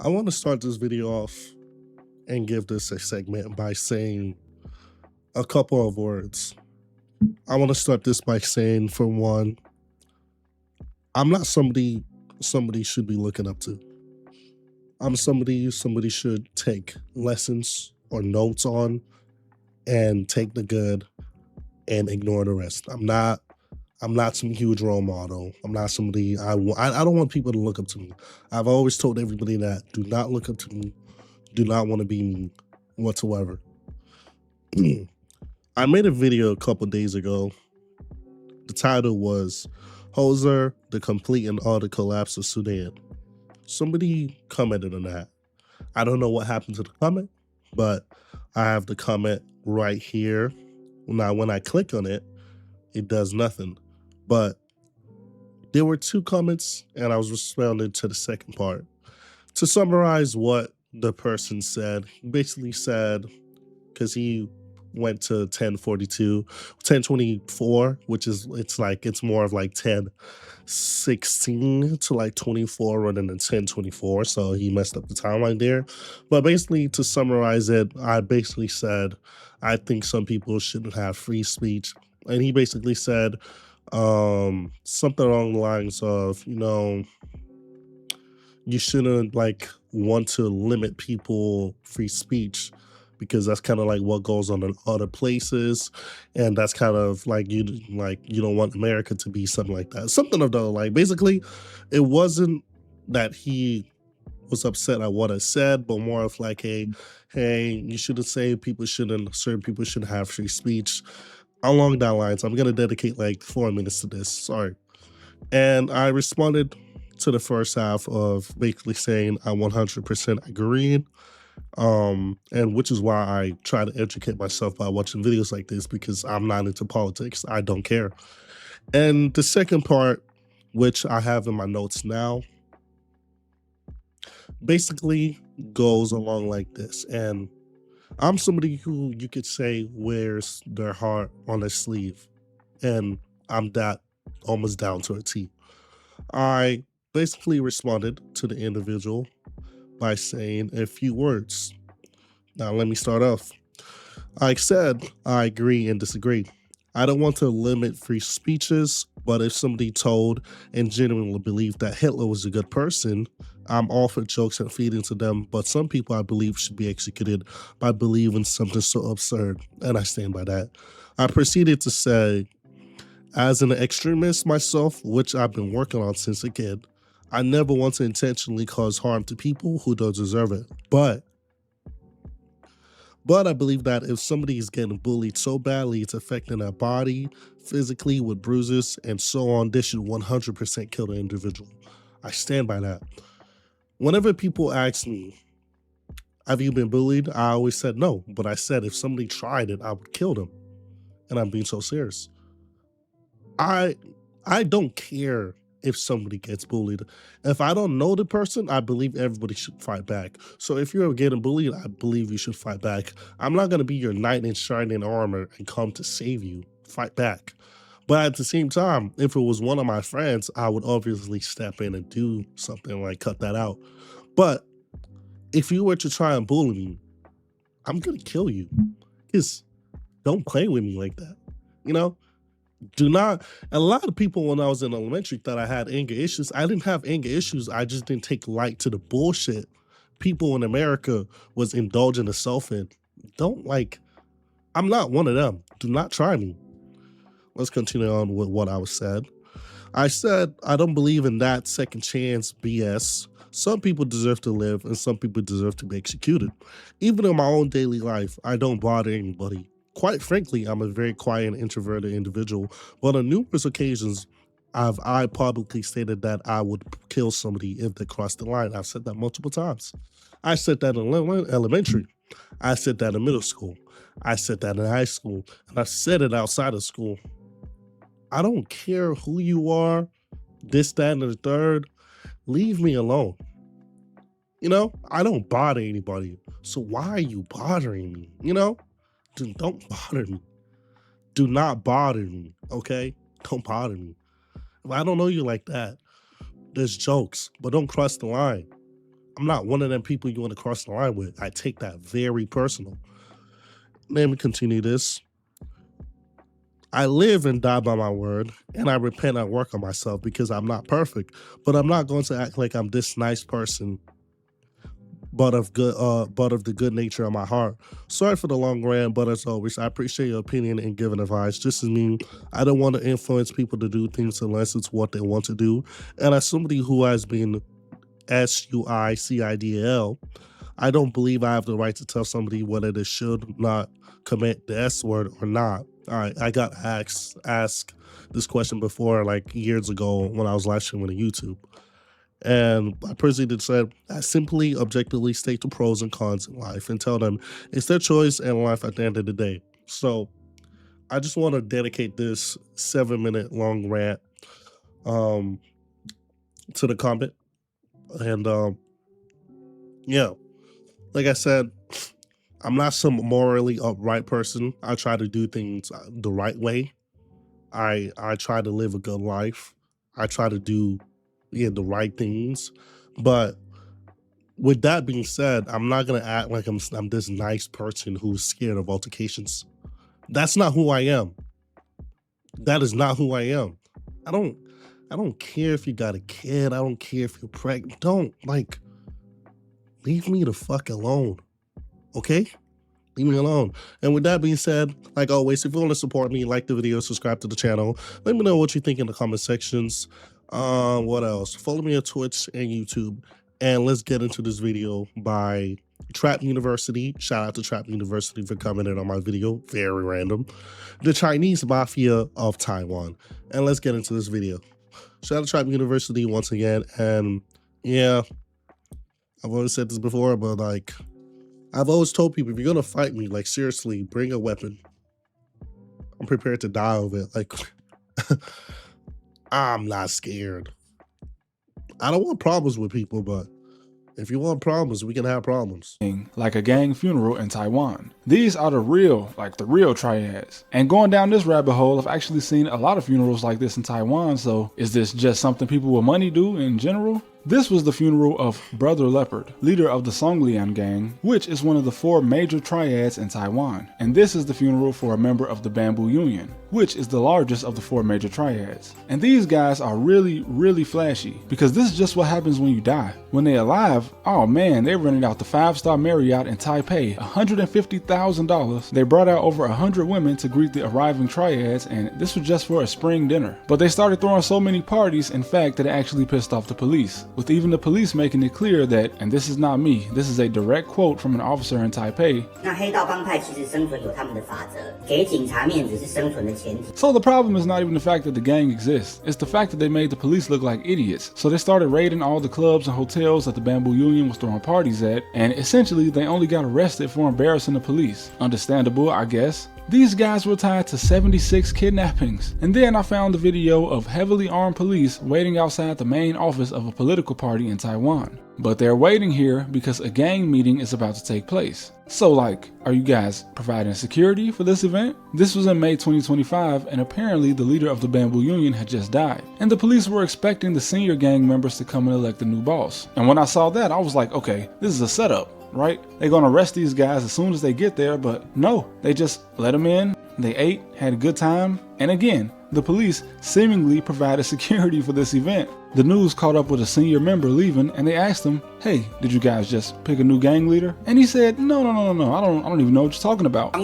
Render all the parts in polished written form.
I want to start this video off and give this a segment by saying a couple of words. I want to start this by saying, for one, I'm not somebody should be looking up to. I'm somebody should take lessons or notes on and take the good and ignore the rest. I'm not some huge role model. I'm not somebody I don't want people to look up to me. I've always told everybody that do not look up to me, do not want to be me whatsoever. I made a video a couple days ago. The title was Hoser, the Complete and Utter Collapse of Sudan. Somebody commented on that. I don't know what happened to the comment, but I have the comment right here. Now, when I click on it, it does nothing. But there were two comments, and I was responding to the second part. To summarize what the person said, he basically said, because he went to 1042, 1024, which is it's more of like 1016 to like 24 rather than 1024. So he messed up the timeline there. But basically, to summarize it, I basically said, I think some people shouldn't have free speech. And he basically said something along the lines of, you shouldn't like want to limit people free speech because that's kind of like what goes on in other places, and that's kind of like you don't want America to be something like that, something of the like. Basically, it wasn't that he was upset at what I said, but more of like, hey, you shouldn't say certain people shouldn't have free speech along that lines. I'm gonna dedicate like 4 minutes to this. Sorry. And I responded to the first half of basically saying I 100% agreed. And which is why I try to educate myself by watching videos like this because I'm not into politics. I don't care. And the second part, which I have in my notes now, basically goes along like this. And I'm somebody who you could say wears their heart on their sleeve. And I'm that almost down to a T. I basically responded to the individual by saying a few words. Now, let me start off. I said I agree and disagree. I don't want to limit free speeches, but if somebody told and genuinely believed that Hitler was a good person, I'm all for jokes and feeding to them, but some people I believe should be executed by believing something so absurd, and I stand by that. I proceeded to say, as an extremist myself, which I've been working on since a kid, I never want to intentionally cause harm to people who don't deserve it. But I believe that if somebody is getting bullied so badly, it's affecting their body physically with bruises and so on, they should 100% kill the individual. I stand by that. Whenever people ask me, have you been bullied? I always said no, but I said if somebody tried it, I would kill them. And I'm being so serious. I I don't care if somebody gets bullied. If I don't know the person, I believe everybody should fight back. So if you're getting bullied, I believe you should fight back. I'm not gonna be your knight in shining armor and come to save you. Fight back. But at the same time, if it was one of my friends, I would obviously step in and do something like cut that out. But if you were to try and bully me, I'm gonna kill you. Because don't play with me like that. You know? Do not. A lot of people when I was in elementary thought I had anger issues. I didn't have anger issues. I just didn't take light to the bullshit people in America was indulging themselves in. Don't like. I'm not one of them. Do not try me. Let's continue on with what I was said. I said I don't believe in that second chance BS. Some people deserve to live and some people deserve to be executed. Even in my own daily life, I don't bother anybody. Quite frankly, I'm a very quiet and introverted individual, but on numerous occasions, I publicly stated that I would kill somebody if they crossed the line. I've said that multiple times. I said that in elementary. I said that in middle school. I said that in high school. And I said it outside of school. I don't care who you are, this, that, and the third. Leave me alone. I don't bother anybody. So why are you bothering me? Don't bother me. Do not bother me, okay? Don't bother me. If I don't know you like that, there's jokes, but don't cross the line. I'm not one of them people you want to cross the line with. I take that very personal. Let me continue this. I live and die by my word, and I repent and work on myself because I'm not perfect. But I'm not going to act like I'm this nice person, but of the good nature of my heart. Sorry for the long rant, but as always, I appreciate your opinion and giving advice. Just as me, I don't want to influence people to do things unless it's what they want to do. And as somebody who has been SUICIDL, I don't believe I have the right to tell somebody whether they should not commit the S word or not. All right, I got asked this question before, like years ago when I was live streaming on YouTube. And my president said, I simply objectively state the pros and cons in life and tell them it's their choice and life at the end of the day. So I just want to dedicate this 7-minute long rant to the comment. And yeah, like I said, I'm not some morally upright person. I try to do things the right way. I try to live a good life. I try to do the right things. But with that being said, I'm not gonna act like I'm this nice person who's scared of altercations. That's not who I am. That is not who I am. I don't care if you got a kid. I don't care if you're pregnant. Don't leave me the fuck alone. Okay? Leave me alone. And with that being said, like always, if you want to support me, like the video, subscribe to the channel. Let me know what you think in the comment sections. What else? Follow me on Twitch and YouTube. And let's get into this video by TrappUniversity. Shout out to TrappUniversity for commenting on my video. Very random. The Chinese Mafia of Taiwan. And let's get into this video. Shout out to TrappUniversity once again. And yeah, I've always said this before, but I've always told people, if you're gonna fight me, seriously, bring a weapon. I'm prepared to die of it. I'm not scared. I don't want problems with people, but if you want problems, we can have problems. Like a gang funeral in Taiwan. These are the real triads. And going down this rabbit hole, I've actually seen a lot of funerals like this in Taiwan, so is this just something people with money do in general? This was the funeral of Brother Leopard, leader of the Songlian gang, which is one of the 4 major triads in Taiwan. And this is the funeral for a member of the Bamboo Union, which is the largest of the 4 major triads. And these guys are really flashy, because this is just what happens when you die. When they're alive, oh man, they rented out the 5-star Marriott in Taipei, $150,000. They brought out over 100 women to greet the arriving triads, and this was just for a spring dinner. But they started throwing so many parties, in fact, that it actually pissed off the police, with even the police making it clear that, and this is not me, this is a direct quote from an officer in Taipei. So the problem is not even the fact that the gang exists, it's the fact that they made the police look like idiots. So they started raiding all the clubs and hotels that the Bamboo Union was throwing parties at, and essentially they only got arrested for embarrassing the police. Understandable, I guess. These guys were tied to 76 kidnappings. And then I found the video of heavily armed police waiting outside the main office of a political party in Taiwan. But they're waiting here because a gang meeting is about to take place. So are you guys providing security for this event? This was in May 2025, and apparently the leader of the Bamboo Union had just died. And the police were expecting the senior gang members to come and elect the new boss. And when I saw that, I was like, okay, this is a setup. Right? They're gonna arrest these guys as soon as they get there, but no, they just let them in, they ate, had a good time, and again, the police seemingly provided security for this event. The news caught up with a senior member leaving, and they asked him, hey, did you guys just pick a new gang leader? And he said, no, I don't even know what you're talking about.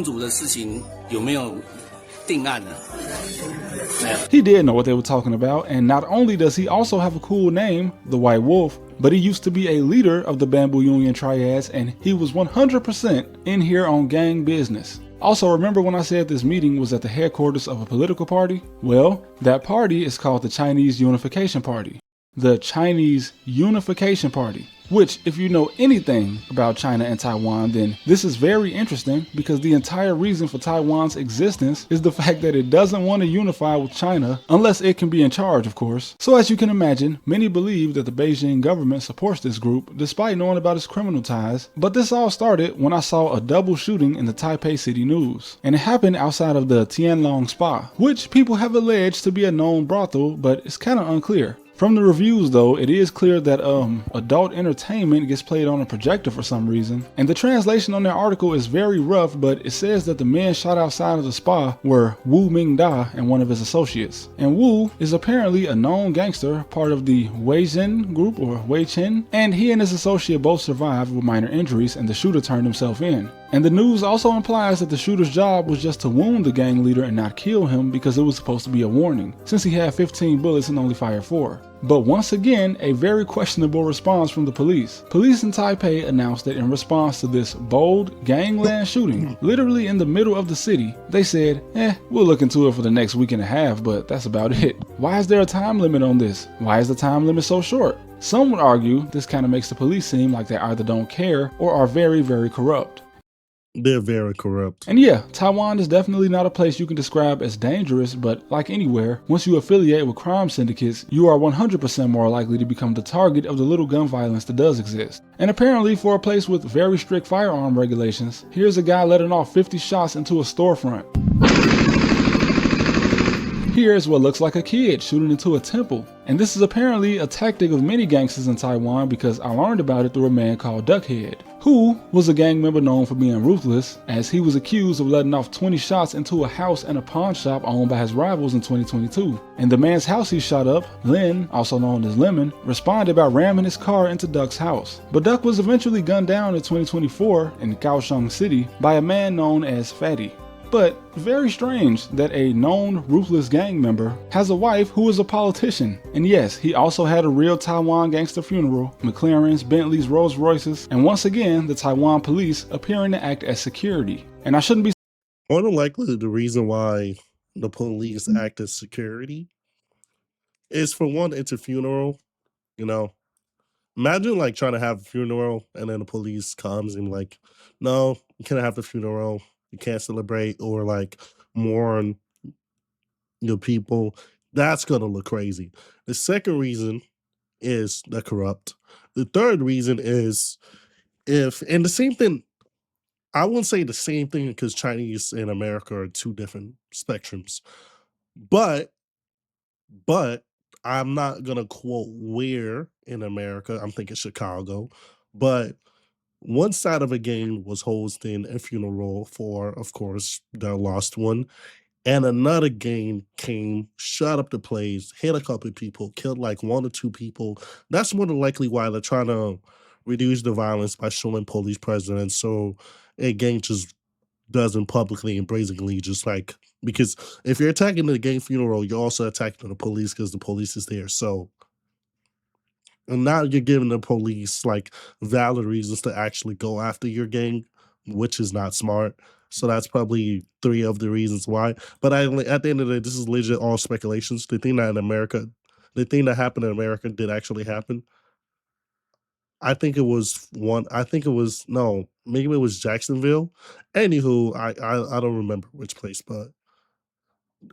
He did know what they were talking about, and not only does he also have a cool name, the White Wolf, but he used to be a leader of the Bamboo Union triads, and he was 100% in here on gang business. Also, remember when I said this meeting was at the headquarters of a political party? Well, that party is called the Chinese Unification Party. The Chinese Unification Party. Which, if you know anything about China and Taiwan, then this is very interesting because the entire reason for Taiwan's existence is the fact that it doesn't want to unify with China unless it can be in charge, of course. So as you can imagine, many believe that the Beijing government supports this group despite knowing about its criminal ties. But this all started when I saw a double shooting in the Taipei City News. And it happened outside of the Tianlong Spa, which people have alleged to be a known brothel, but it's kind of unclear. From the reviews though, it is clear that adult entertainment gets played on a projector for some reason, and the translation on their article is very rough, but it says that the men shot outside of the spa were Wu Ming-da and one of his associates. And Wu is apparently a known gangster, part of the Wei Zhen group or Wei Chen, and he and his associate both survived with minor injuries, and the shooter turned himself in. And the news also implies that the shooter's job was just to wound the gang leader and not kill him, because it was supposed to be a warning, since he had 15 bullets and only fired 4. But once again, a very questionable response from the police. Police in Taipei announced that in response to this bold gangland shooting, literally in the middle of the city, they said, we'll look into it for the next week and a half, but that's about it. Why is there a time limit on this? Why is the time limit so short? Some would argue this kind of makes the police seem like they either don't care or are very, very corrupt. They're very corrupt. And yeah, Taiwan is definitely not a place you can describe as dangerous, but like anywhere, once you affiliate with crime syndicates, you are 100% more likely to become the target of the little gun violence that does exist. And apparently for a place with very strict firearm regulations, here's a guy letting off 50 shots into a storefront. Here's what looks like a kid shooting into a temple. And this is apparently a tactic of many gangsters in Taiwan, because I learned about it through a man called Duckhead, who was a gang member known for being ruthless, as he was accused of letting off 20 shots into a house and a pawn shop owned by his rivals in 2022. And the man's house he shot up, Lin, also known as Lemon, responded by ramming his car into Duck's house. But Duck was eventually gunned down in 2024 in Kaohsiung City by a man known as Fatty. But very strange that a known ruthless gang member has a wife who is a politician. And yes, he also had a real Taiwan gangster funeral, McLarens, Bentleys, Rolls Royces, and once again, the Taiwan police appearing to act as security. And I shouldn't be More than likely, the reason why the police act as security is, for one, it's a funeral, you know. Imagine like trying to have a funeral and then the police comes and like, no, you can't have the funeral. You can't celebrate or like mourn your people. That's gonna look crazy. The second reason is they're corrupt. The third reason is and the same thing, I wouldn't say the same thing because Chinese and America are two different spectrums. But but I'm not gonna quote where in America. I'm thinking Chicago, but one side of a gang was hosting a funeral for, of course, their lost one, and another gang came, shut up the place, hit a couple of people, killed like 1 or 2 people. That's more than likely why they're trying to reduce the violence by showing police presence, so a gang just doesn't publicly and brazenly just like, because if you're attacking the gang funeral, you're also attacking the police because the police is there. So, and now you're giving the police like valid reasons to actually go after your gang, which is not smart. So that's probably 3 of the reasons why. But at the end of the day, this is legit all speculations. The thing that happened in America did actually happen. I think it was one. I think it was no, maybe it was Jacksonville. Anywho, I don't remember which place, but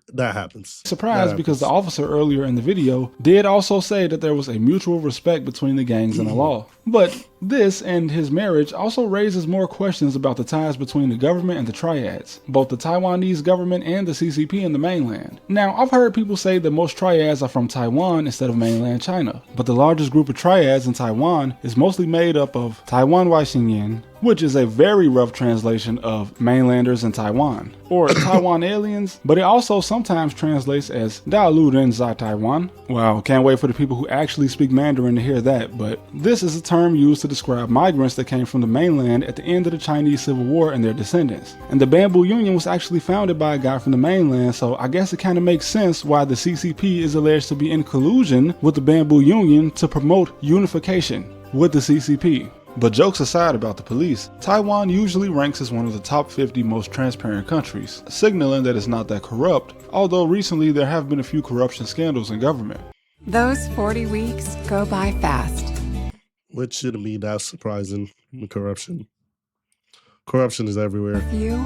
that happens. That surprised because the happens. officer earlier in the video did also say that there was a mutual respect between the gangs and the law. But this and his marriage also raises more questions about the ties between the government and the triads, both the Taiwanese government and the CCP in the mainland. Now, I've heard people say that most triads are from Taiwan instead of mainland China, but the largest group of triads in Taiwan is mostly made up of Taiwan Wai which is a very rough translation of mainlanders in Taiwan, or Taiwan aliens, but it also sometimes translates as Da Lu Ren Za Taiwan. Wow, can't wait for the people who actually speak Mandarin to hear that, but this is a term used to describe migrants that came from the mainland at the end of the Chinese Civil War and their descendants. And the Bamboo Union was actually founded by a guy from the mainland, so I guess it kind of makes sense why the CCP is alleged to be in collusion with the Bamboo Union to promote unification with the CCP. But jokes aside about the police, Taiwan usually ranks as one of the top 50 most transparent countries, signaling that it's not that corrupt, although recently there have been a few corruption scandals in government. Those 40 weeks go by fast. Which shouldn't be that surprising. Corruption. Corruption is everywhere. You?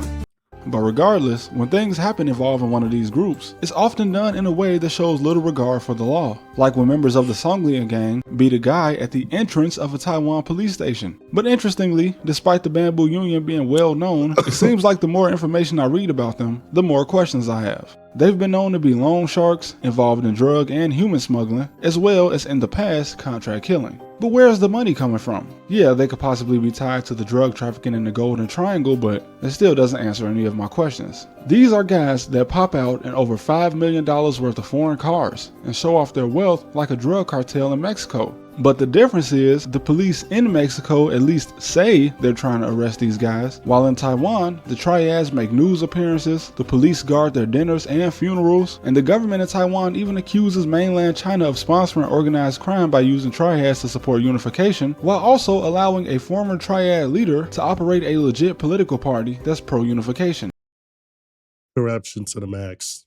But regardless, when things happen involving one of these groups, it's often done in a way that shows little regard for the law. Like when members of the Songlian gang beat a guy at the entrance of a Taiwan police station. But interestingly, despite the Bamboo Union being well known, it seems like the more information I read about them, the more questions I have. They've been known to be loan sharks involved in drug and human smuggling, as well as in the past, contract killing. But where's the money coming from? Yeah, they could possibly be tied to the drug trafficking in the Golden Triangle, but it still doesn't answer any of my questions. These are guys that pop out in over $5 million worth of foreign cars and show off their wealth like a drug cartel in Mexico. But the difference is the police in Mexico at least say they're trying to arrest these guys, while in Taiwan, the triads make news appearances, the police guard their dinners and funerals, and the government in Taiwan even accuses mainland China of sponsoring organized crime by using triads to support unification, while also allowing a former triad leader to operate a legit political party that's pro-unification. Corruption to the max.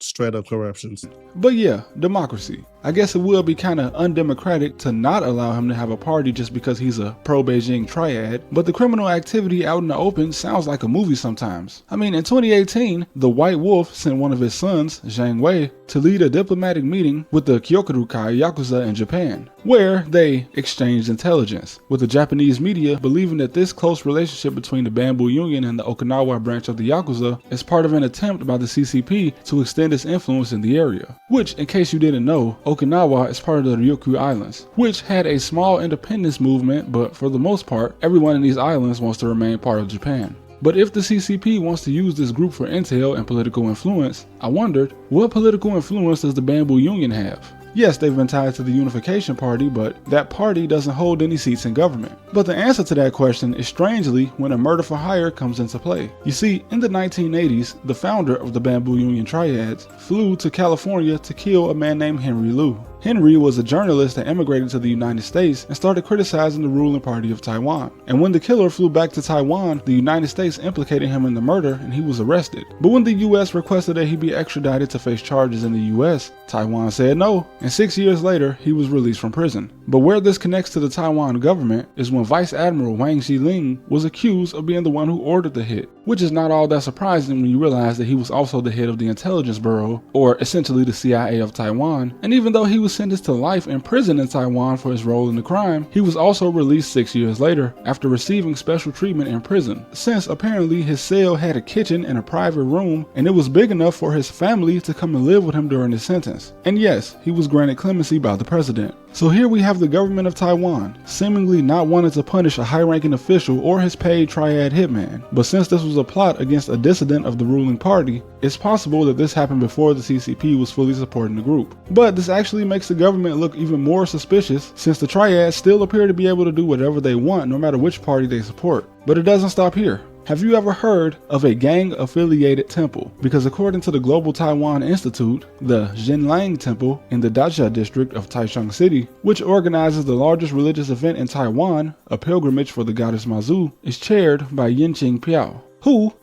Straight up corruptions. But yeah, democracy. I guess it will be kind of undemocratic to not allow him to have a party just because he's a pro-Beijing triad, but the criminal activity out in the open sounds like a movie sometimes. I mean, in 2018, the White Wolf sent one of his sons, Zhang Wei, to lead a diplomatic meeting with the Kyokurukai Yakuza in Japan, where they exchanged intelligence, with the Japanese media believing that this close relationship between the Bamboo Union and the Okinawa branch of the Yakuza is part of an attempt by the CCP to extend its influence in the area, which, in case you didn't know, Okinawa is part of the Ryukyu Islands, which had a small independence movement, but for the most part, everyone in these islands wants to remain part of Japan. But if the CCP wants to use this group for intel and political influence, I wondered, what political influence does the Bamboo Union have? Yes, they've been tied to the Unification Party, but that party doesn't hold any seats in government. But the answer to that question is strangely when a murder for hire comes into play. You see, in the 1980s, the founder of the Bamboo Union Triads flew to California to kill a man named Henry Liu. Henry was a journalist that immigrated to the United States and started criticizing the ruling party of Taiwan. And when the killer flew back to Taiwan, the United States implicated him in the murder and he was arrested. But when the US requested that he be extradited to face charges in the US, Taiwan said no, and 6 years later, he was released from prison. But where this connects to the Taiwan government is when Vice Admiral Wang Xiling was accused of being the one who ordered the hit, which is not all that surprising when you realize that he was also the head of the Intelligence Bureau, or essentially the CIA of Taiwan, and even though he was sentenced to life in prison in Taiwan for his role in the crime, he was also released 6 years later after receiving special treatment in prison, since apparently his cell had a kitchen and a private room, and it was big enough for his family to come and live with him during his sentence. And yes, he was granted clemency by the president. So here we have the government of Taiwan seemingly not wanting to punish a high-ranking official or his paid triad hitman. But since this was a plot against a dissident of the ruling party, it's possible that this happened before the CCP was fully supporting the group. But this actually makes the government look even more suspicious, since the triads still appear to be able to do whatever they want no matter which party they support. But it doesn't stop here. Have you ever heard of a gang-affiliated temple? Because according to the Global Taiwan Institute, the Jinlang Temple in the Daxia district of Taichung City, which organizes the largest religious event in Taiwan, a pilgrimage for the goddess Mazu, is chaired by Yinqing Piao, who...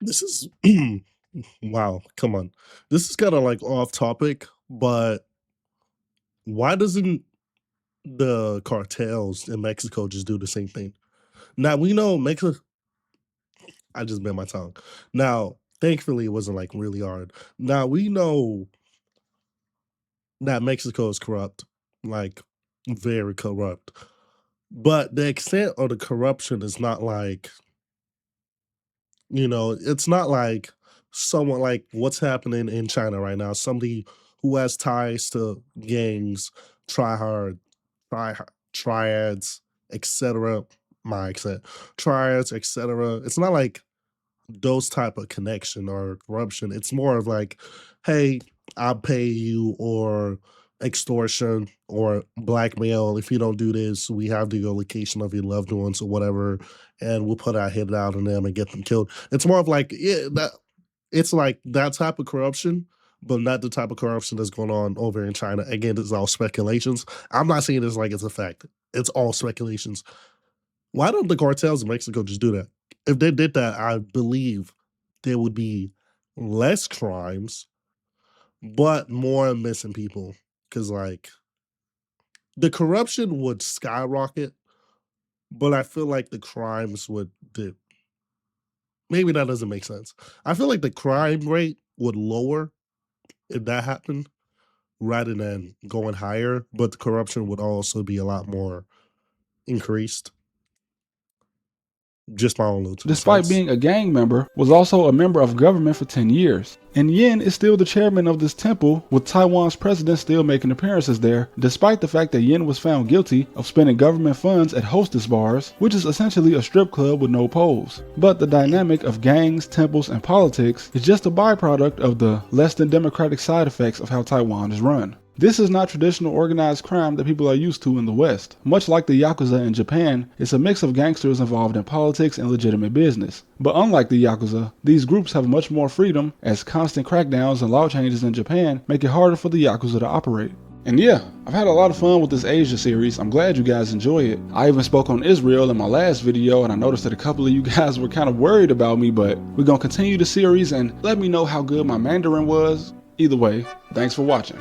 This is... wow, come on. This is kind of like off topic, but why doesn't the cartels in Mexico just do the same thing? Now, we know Mexico... I just bit my tongue. Now, thankfully, it wasn't like really hard. Now, we know that Mexico is corrupt, like very corrupt. But the extent of the corruption is not like, it's not like someone like what's happening in China right now. Somebody who has ties to gangs, triads, etc. My accent, triads, etc. It's not like those type of connection or corruption. It's more of like, hey, I'll pay you, or extortion or blackmail. If you don't do this, we have the location of your loved ones or whatever, and we'll put our head out on them and get them killed. It's more of like, yeah, that it's like that type of corruption, but not the type of corruption that's going on over in China. Again, this is all speculations. I'm not saying this like it's a fact. It's all speculations. Why don't the cartels in Mexico just do that? If they did that, I believe there would be less crimes, but more missing people. Because, like, the corruption would skyrocket, but I feel like the crimes would dip. Maybe that doesn't make sense. I feel like the crime rate would lower if that happened rather than going higher, but the corruption would also be a lot more increased. Just my own little 2 despite cents. being a gang member, was also a member of government for 10 years. And Yin is still the chairman of this temple, with Taiwan's president still making appearances there, despite the fact that Yin was found guilty of spending government funds at hostess bars, which is essentially a strip club with no poles. But the dynamic of gangs, temples, and politics is just a byproduct of the less than democratic side effects of how Taiwan is run. This is not traditional organized crime that people are used to in the West. Much like the Yakuza in Japan, it's a mix of gangsters involved in politics and legitimate business. But unlike the Yakuza, these groups have much more freedom, as constant crackdowns and law changes in Japan make it harder for the Yakuza to operate. And yeah, I've had a lot of fun with this Asia series. I'm glad you guys enjoy it. I even spoke on Israel in my last video, and I noticed that a couple of you guys were kind of worried about me, but we're gonna continue the series and let me know how good my Mandarin was. Either way, thanks for watching.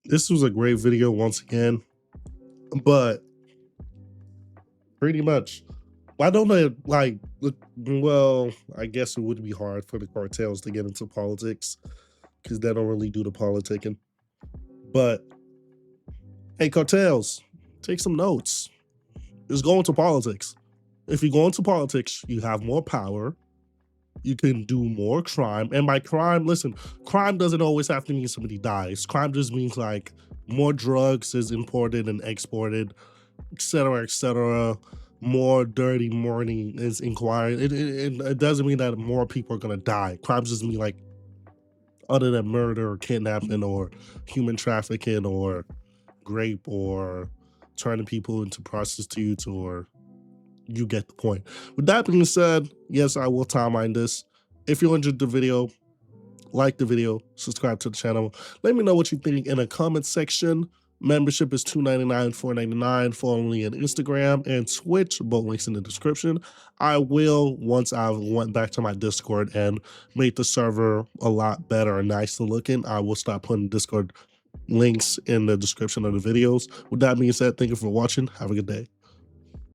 This was a great video once again, but pretty much, why don't they like? Well, I guess it would be hard for the cartels to get into politics because they don't really do the politicking. But hey, cartels, take some notes. Just go into politics. If you go into politics, you have more power. You can do more crime. And by crime, listen, crime doesn't always have to mean somebody dies. Crime just means like more drugs is imported and exported, etc., etc. More dirty money is inquired. It doesn't mean that more people are gonna die. Crime just mean like other than murder or kidnapping or human trafficking or rape or turning people into prostitutes, or you get the point. With that being said, yes, I will timeline this. If you enjoyed the video, like the video, subscribe to the channel. Let me know what you think in the comment section. Membership is $2.99, $4.99. Follow me on Instagram and Twitch, both links in the description. I will, once I went back to my Discord and made the server a lot better and nicer looking, I will start putting Discord links in the description of the videos. With that being said, thank you for watching. Have a good day.